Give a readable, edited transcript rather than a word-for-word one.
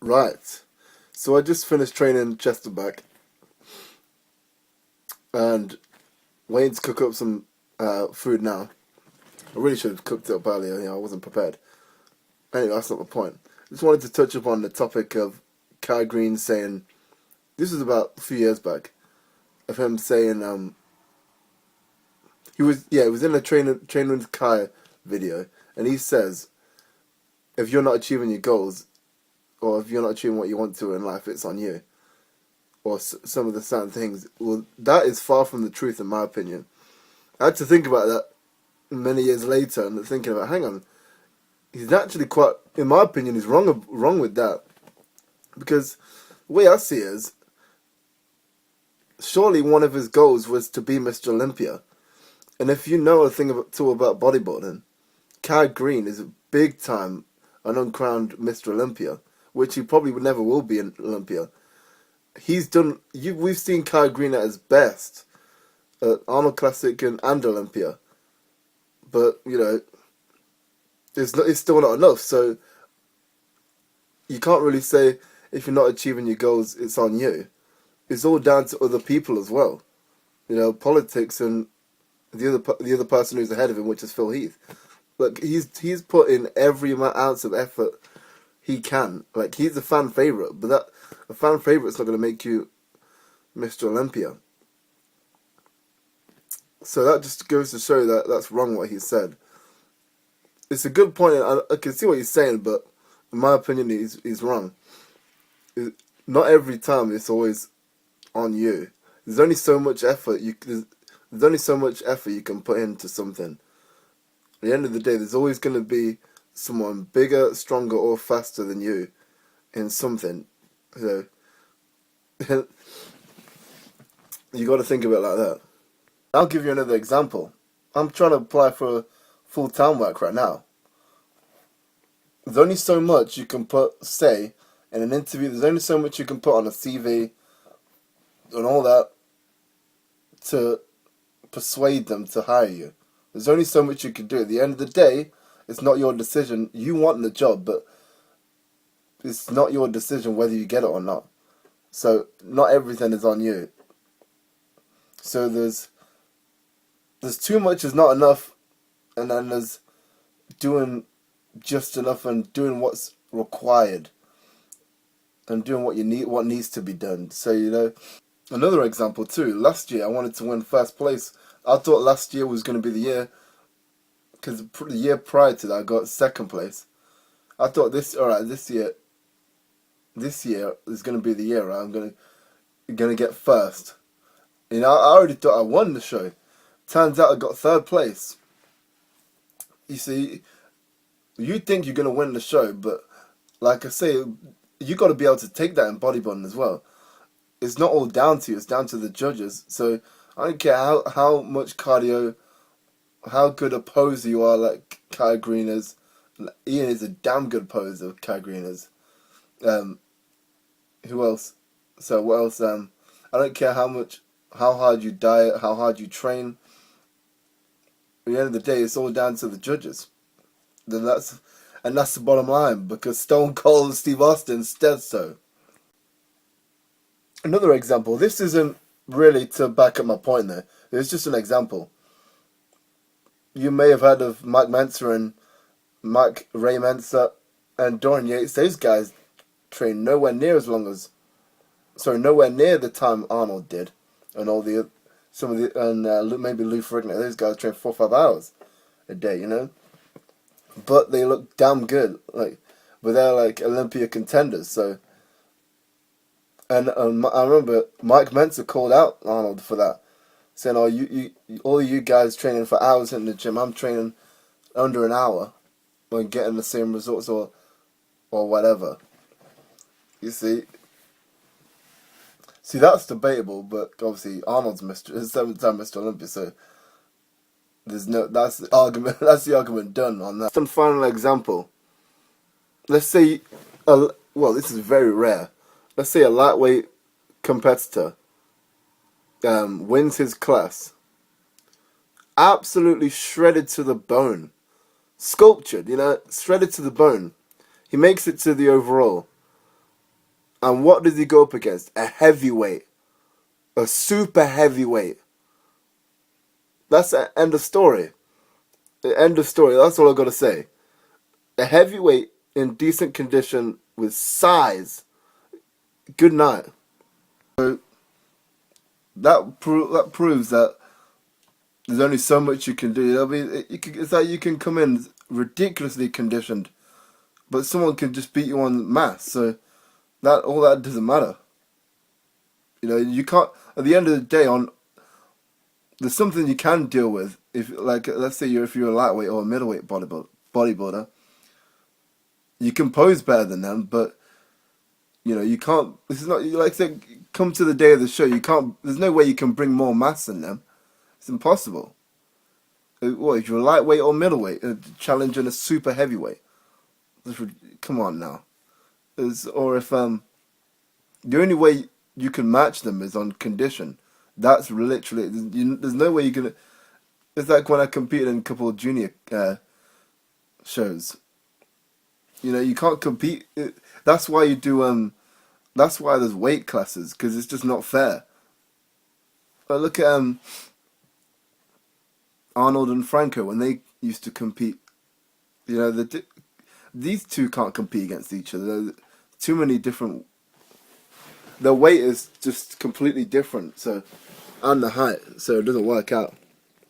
Right. So I just finished training chest and back and waiting to cook up some food now. I really should have cooked it up earlier. I wasn't prepared. Anyway, that's not the point. Just wanted to touch upon the topic of Kai Greene saying, this was about a few years back, of him saying, he was in a train with Kai video, and he says, if you're not achieving your goals, or if you're not achieving what you want to in life, it's on you. Or some of the certain things. Well, that is far from the truth, in my opinion. I had to think about that many years later, and thinking about, hang on, he's actually quite, in my opinion, he's wrong with that, because the way I see it is, surely one of his goals was to be Mr. Olympia, and if you know a thing about bodybuilding, Kai Greene is a big time, an uncrowned Mr. Olympia, which he probably never will be an Olympia. He's done. We've seen Kai Greene at his best at Arnold Classic and Olympia, but it's still not enough. So you can't really say if you're not achieving your goals, it's on you. It's all down to other people as well. Politics and the other person who's ahead of him, which is Phil Heath. Like he's put in every ounce of effort he can. Like he's a fan favorite, but a fan favorite's not going to make you Mr. Olympia. So that just goes to show that that's wrong what he said. It's a good point. I can see what he's saying, but in my opinion, he's wrong. Not every time it's always on you. There's only so much effort there's only so much effort you can put into something. At the end of the day, there's always going to be someone bigger, stronger, or faster than you in something. So you got to think of it like that. I'll give you another example. I'm trying to apply for full-time work right now. There's only so much you can say in an interview. There's only so much you can put on a CV and all that to persuade them to hire you. There's only so much you can do. At the end of the day, it's not your decision. You want the job, but it's not your decision whether you get it or not. So not everything is on you. So there's too much is not enough, and then there's doing just enough and doing what's required and doing what needs to be done. So another example too. Last year I wanted to win first place. I thought last year was going to be the year, because the year prior to that I got second place. I thought this year is going to be the year, right? I'm going to get first. I already thought I won the show. Turns out I got third place. You see, you think you're going to win the show, but like I say, you got to be able to take that in bodybuilding as well. It's not all down to you, it's down to the judges. So I don't care how much cardio, how good a poser you are, like Kai Greene is. Ian is a damn good poser, Kai Greene is. Who else? So what else? I don't care how hard you diet, how hard you train. At the end of the day, it's all down to the judges. That's the bottom line, because Stone Cold and Steve Austin said so. Another example. This isn't really to back up my point there. It's just an example. You may have heard of Mike Mentzer and Ray Mentzer and Dorian Yates. Those guys train nowhere near the time Arnold did, and maybe Lou Ferrigno. Those guys train 4 or 5 hours a day, but they look damn good. But they're like Olympia contenders. So, and I remember Mike Mentzer called out Arnold for that, saying, "Oh, all you guys training for hours in the gym. I'm training under an hour, and getting the same results or whatever." You see, that's debatable, but obviously Arnold's is 7-time Mr. Olympia, so that's the argument. That's the argument done on that. Some final example. Let's say, this is very rare. Let's say a lightweight competitor wins his class, absolutely shredded to the bone, sculptured, shredded to the bone. He makes it to the overall. And what does he go up against? A heavyweight. A super heavyweight. That's the end of story. The end of story. That's all I've got to say. A heavyweight in decent condition with size. Good night. So that proves that there's only so much you can do. I mean, it's like you can come in ridiculously conditioned, but someone can just beat you on mass. So all that doesn't matter. You know, you can't. At the end of the day, there's something you can deal with. If, like, let's say if you're a lightweight or a middleweight bodybuilder, you can pose better than them, but you know you can't. This is not like say come to the day of the show. You can't. There's no way you can bring more mass than them. It's impossible. What if you're a lightweight or middleweight challenging a super heavyweight? Come on now. Or if the only way you can match them is on condition. That's literally there's no way you can. It's like when I competed in a couple of junior shows. You know, you can't compete. That's why you do. That's why there's weight classes, because it's just not fair. But look at Arnold and Franco when they used to compete. You know, these two can't compete against each other. There's too many different. The weight is just completely different. So, and the height, so it doesn't work out.